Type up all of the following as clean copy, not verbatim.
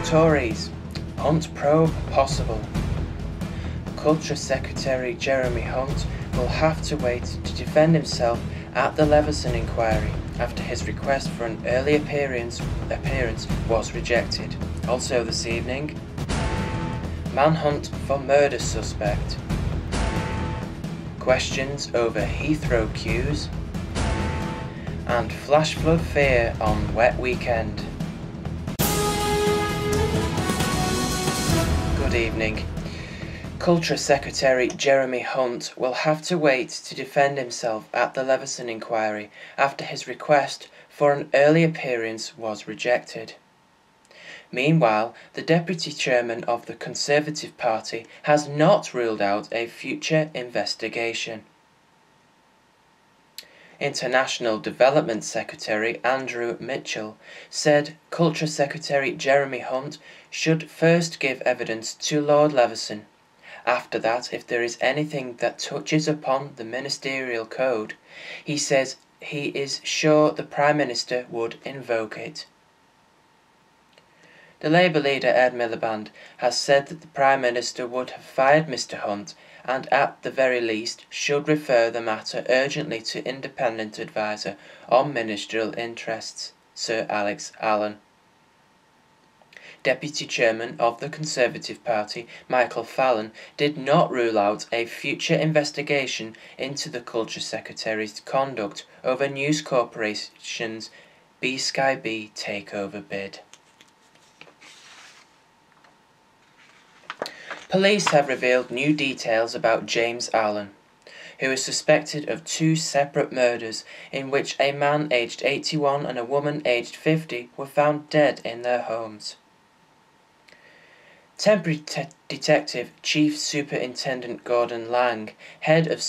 Tories, Hunt probe possible. Culture Secretary Jeremy Hunt will have to wait to defend himself at the Leveson inquiry after his request for an early appearance was rejected. Also this evening, manhunt for murder suspect. Questions over Heathrow queues. And flash flood fear on wet weekend. Good evening. Culture Secretary Jeremy Hunt will have to wait to defend himself at the Leveson inquiry after his request for an early appearance was rejected. Meanwhile, the Deputy Chairman of the Conservative Party has not ruled out a future investigation. International Development Secretary Andrew Mitchell said Culture Secretary Jeremy Hunt should first give evidence to Lord Leveson. After that, if there is anything that touches upon the ministerial code, he says he is sure the Prime Minister would invoke it. The Labour leader Ed Miliband has said that the Prime Minister would have fired Mr Hunt and at the very least should refer the matter urgently to independent adviser on ministerial interests, Sir Alex Allan. Deputy Chairman of the Conservative Party, Michael Fallon, did not rule out a future investigation into the Culture Secretary's conduct over News Corporation's B-Sky B takeover bid. Police have revealed new details about James Allen, who is suspected of two separate murders in which a man aged 81 and a woman aged 50 were found dead in their homes. Temporary Detective Chief Superintendent Gordon Lang, head of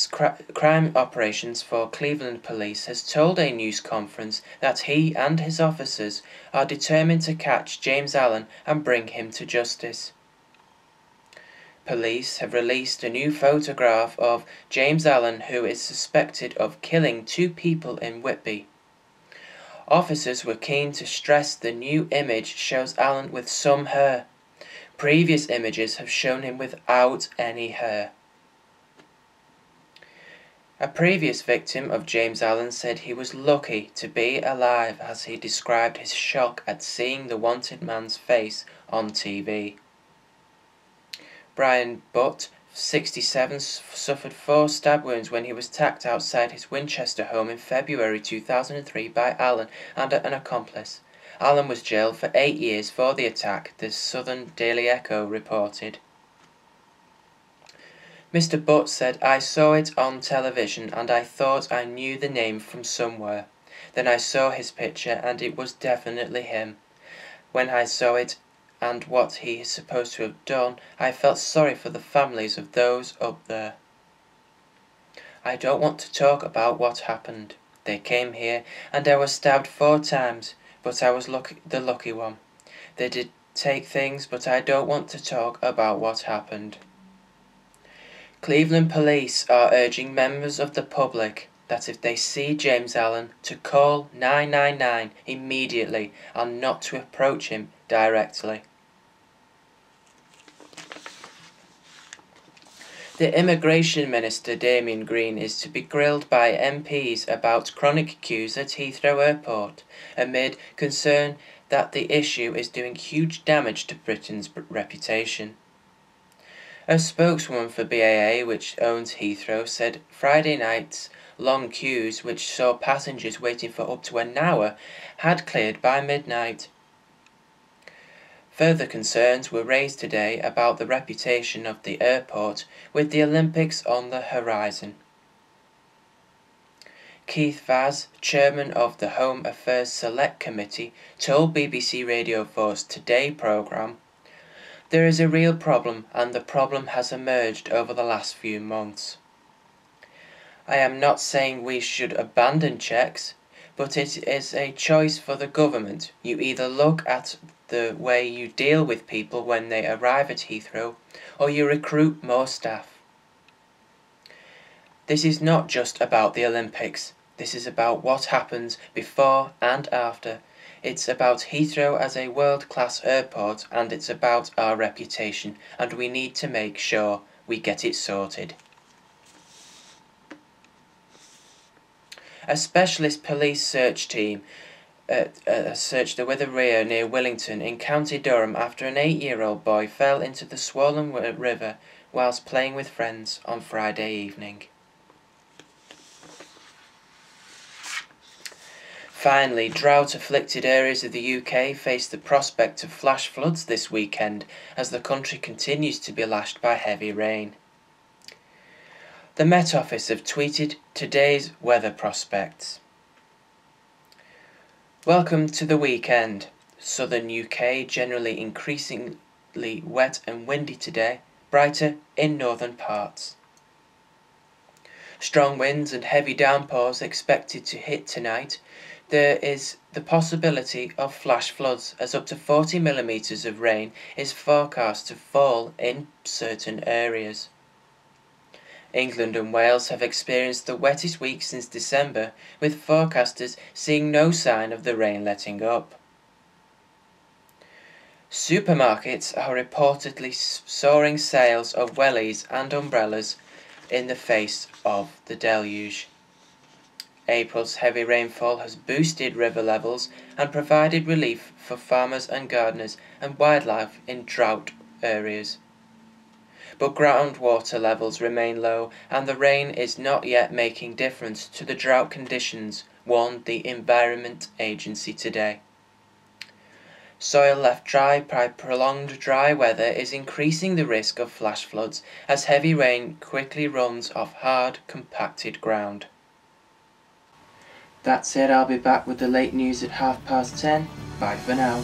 crime operations for Cleveland Police, has told a news conference that he and his officers are determined to catch James Allen and bring him to justice. Police have released a new photograph of James Allen, who is suspected of killing two people in Whitby. Officers were keen to stress the new image shows Allen with some hair. Previous images have shown him without any hair. A previous victim of James Allen said he was lucky to be alive as he described his shock at seeing the wanted man's face on TV. Brian Butt, 67, suffered 4 stab wounds when he was attacked outside his Winchester home in February 2003 by Allen and an accomplice. Allen was jailed for 8 years for the attack, the Southern Daily Echo reported. Mr. Butt said, "I saw it on television and I thought I knew the name from somewhere. Then I saw his picture and it was definitely him. When I saw it and what he is supposed to have done, I felt sorry for the families of those up there. I don't want to talk about what happened. They came here and I was stabbed 4 times, but I was the lucky one. They did take things, but I don't want to talk about what happened." Cleveland police are urging members of the public that if they see James Allen to call 999 immediately and not to approach him directly. The Immigration Minister Damien Green is to be grilled by MPs about chronic queues at Heathrow Airport, amid concern that the issue is doing huge damage to Britain's reputation. A spokeswoman for BAA, which owns Heathrow, said Friday night's long queues, which saw passengers waiting for up to an hour, had cleared by midnight. Further concerns were raised today about the reputation of the airport with the Olympics on the horizon. Keith Vaz, chairman of the Home Affairs Select Committee, told BBC Radio 4's Today programme, "There is a real problem and the problem has emerged over the last few months. I am not saying we should abandon checks, but it is a choice for the government. You either look at the way you deal with people when they arrive at Heathrow, or you recruit more staff. This is not just about the Olympics. This is about what happens before and after. It's about Heathrow as a world-class airport, and it's about our reputation, and we need to make sure we get it sorted. A specialist police search team searched the Withey Rea near Willington in County Durham after an 8-year-old boy fell into the swollen river whilst playing with friends on Friday evening. Finally, drought-afflicted areas of the UK face the prospect of flash floods this weekend as the country continues to be lashed by heavy rain. The Met Office have tweeted today's weather prospects. Welcome to the weekend. Southern UK generally increasingly wet and windy today, brighter in northern parts. Strong winds and heavy downpours expected to hit tonight. There is the possibility of flash floods as up to 40 millimetres of rain is forecast to fall in certain areas. England and Wales have experienced the wettest week since December, with forecasters seeing no sign of the rain letting up. Supermarkets are reportedly soaring sales of wellies and umbrellas in the face of the deluge. April's heavy rainfall has boosted river levels and provided relief for farmers and gardeners and wildlife in drought areas. But groundwater levels remain low and the rain is not yet making difference to the drought conditions, warned the Environment Agency today. Soil left dry by prolonged dry weather is increasing the risk of flash floods as heavy rain quickly runs off hard, compacted ground. That's it, I'll be back with the late news at 10:30. Bye for now.